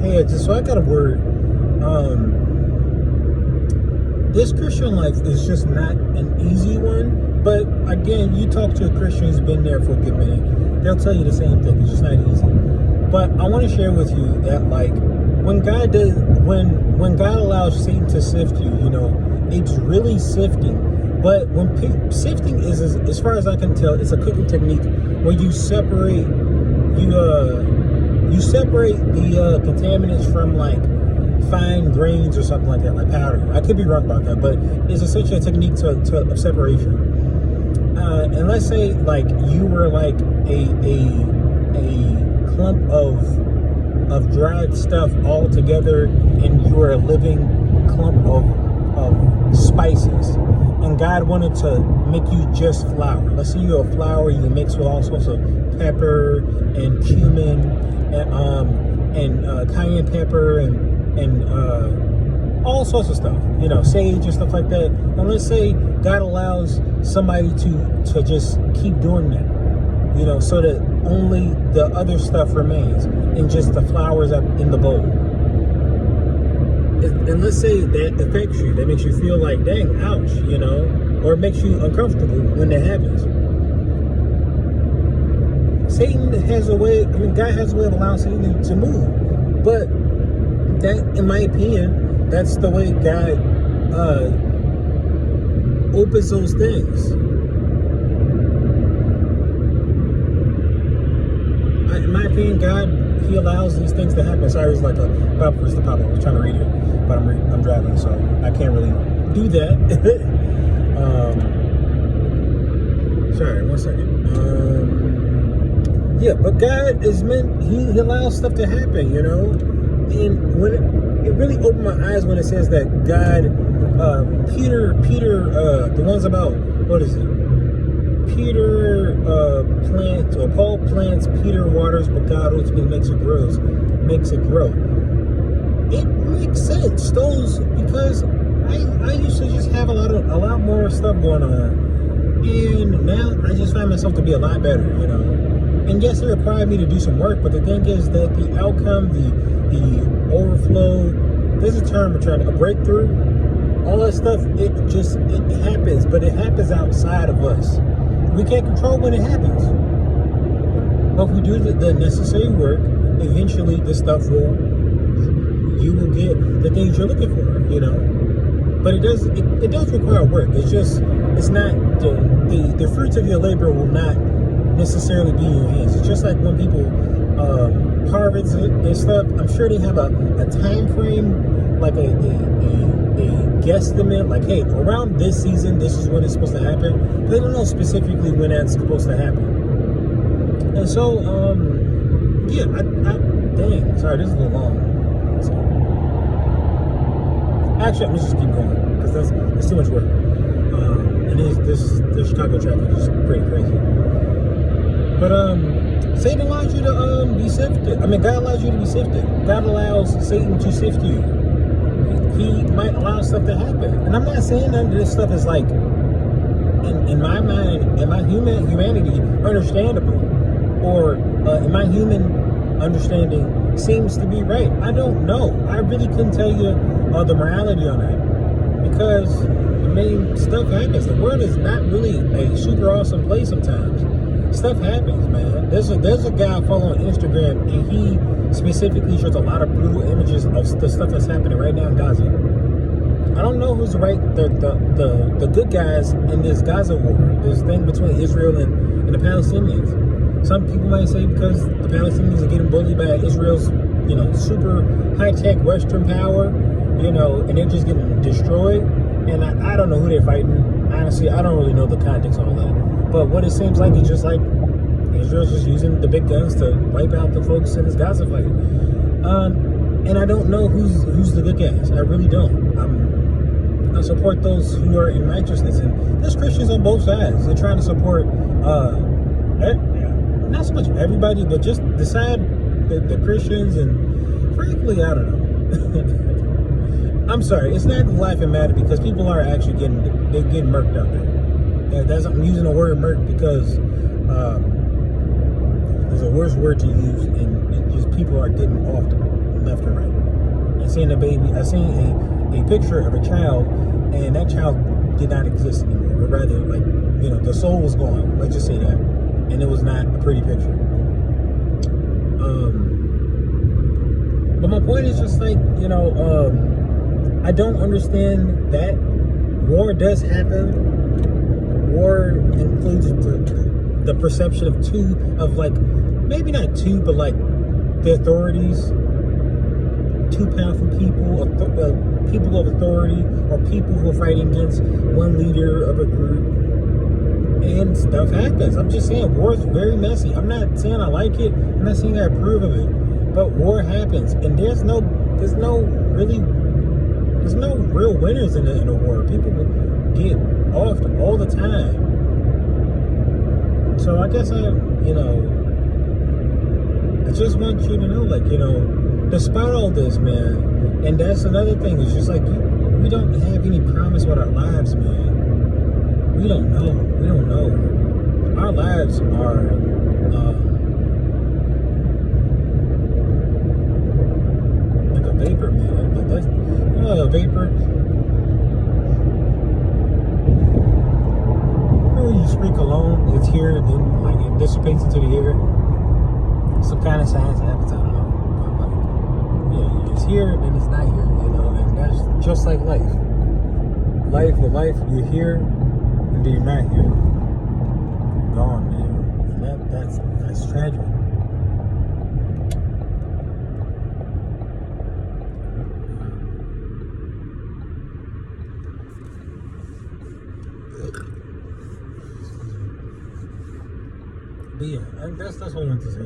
Hey, so I got a word. This Christian life is just not an easy one. But again, you talk to a Christian who's been there for a good minute, they'll tell you the same thing. It's just not easy. But I want to share with you that, like, when God allows Satan to sift you, it's really sifting. But sifting is, as far as I can tell, it's a cooking technique where you separate the contaminants from, like, fine grains or something like that, like powder. I could be wrong about that, but it's essentially a technique of separation. And let's say, like, you were like a clump of dried stuff all together, and you were a living clump of spices. And God wanted to make you just flour. Let's say you're a flour you mix with all sorts of pepper and cumin and cayenne pepper and all sorts of stuff, sage and stuff like that. And let's say God allows somebody to just keep doing that, so that only the other stuff remains and just the flour up in the bowl. And let's say that affects you, that makes you feel like, dang, ouch, or it makes you uncomfortable when that happens. God has a way of allowing Satan to move. But that, in my opinion, that's the way God opens those things. In my opinion, God, He allows these things to happen. Sorry, it's like a Bible verse to pop up. I was trying to read it, but I'm driving, so I can't really do that. Sorry, one second. Yeah, but God is He allows stuff to happen, And when it really opened my eyes when it says that God, Peter, the ones about, what is it? Peter plants, or Paul plants, Peter waters, but God ultimately makes it grow. It makes sense, because I used to just have a lot more stuff going on, and now I just find myself to be a lot better, And yes, it required me to do some work, but the thing is that the outcome, the overflow, there's a term I'm trying to, a breakthrough, all that stuff, it happens, but it happens outside of us. We can't control when it happens. But if we do the necessary work, eventually you will get the things you're looking for, But it does require work. It's not, the fruits of your labor will not necessarily be in your hands. It's just like when people harvest and stuff. I'm sure they have a time frame, like a guesstimate, like, hey, around this season, this is when it's supposed to happen. They don't know specifically when that's supposed to happen. And so, yeah, dang, sorry, this is a little long. So, actually, I'm just keep going, because that's too much work. And this Chicago traffic is pretty crazy. But Satan allows you to be sifted. God allows you to be sifted. God allows Satan to sift you. He might allow stuff to happen. And I'm not saying none of this stuff is, like, in my mind, in my humanity, understandable. Or in my human understanding seems to be right. I don't know. I really couldn't tell you the morality on that. Because, stuff happens. The world is not really a super awesome place sometimes. Stuff happens, man. There's a guy I follow on Instagram, and he specifically shows a lot of brutal images of the stuff that's happening right now in Gaza. I don't know who's the good guys in this Gaza war, this thing between Israel and the Palestinians. Some people might say because the Palestinians are getting bullied by Israel's, super high-tech Western power, and they're just getting destroyed. And I don't know who they're fighting. Honestly, I don't really know the context of all that. But what it seems like is just like Israel's just using the big guns to wipe out the folks in this Gaza fight. And I don't know who's the good guys. I really don't. I support those who are in righteousness. And there's Christians on both sides. They're trying to support, not so much everybody, but just decide the Christians. And frankly, I don't know. I'm sorry. It's not laughing matter, because people are actually getting murked out there. I'm using the word murk because there's a worse word to use, and just people are getting off left and right. I seen a picture of a child, and that child did not exist anymore. Or rather, like, the soul was gone. Let's just say that. And it was not a pretty picture. But my point is just like, I don't understand that. War does happen. War includes the perception of like, maybe not two, but like the authorities, two powerful people, people of authority, or people who are fighting against one leader of a group, and stuff happens. I'm just saying, war is very messy. I'm not saying I like it. I'm not saying I approve of it, but war happens, and there's no real winners in a war. People get off all the time. So I guess I just want you to know, like, despite all this, man, and that's another thing, it's just like, we don't have any promise with our lives, man. We don't know. Our lives are, like a vapor, man. Like that's, a vapor. You speak alone, it's here, and then like it dissipates into the air. Some kind of science happens, I don't know. But like, yeah, it's here and it's not here, and that's just like life. With life, you're here and then you're not here. You're gone, man. And that's tragic. But yeah, that's what I wanted to say.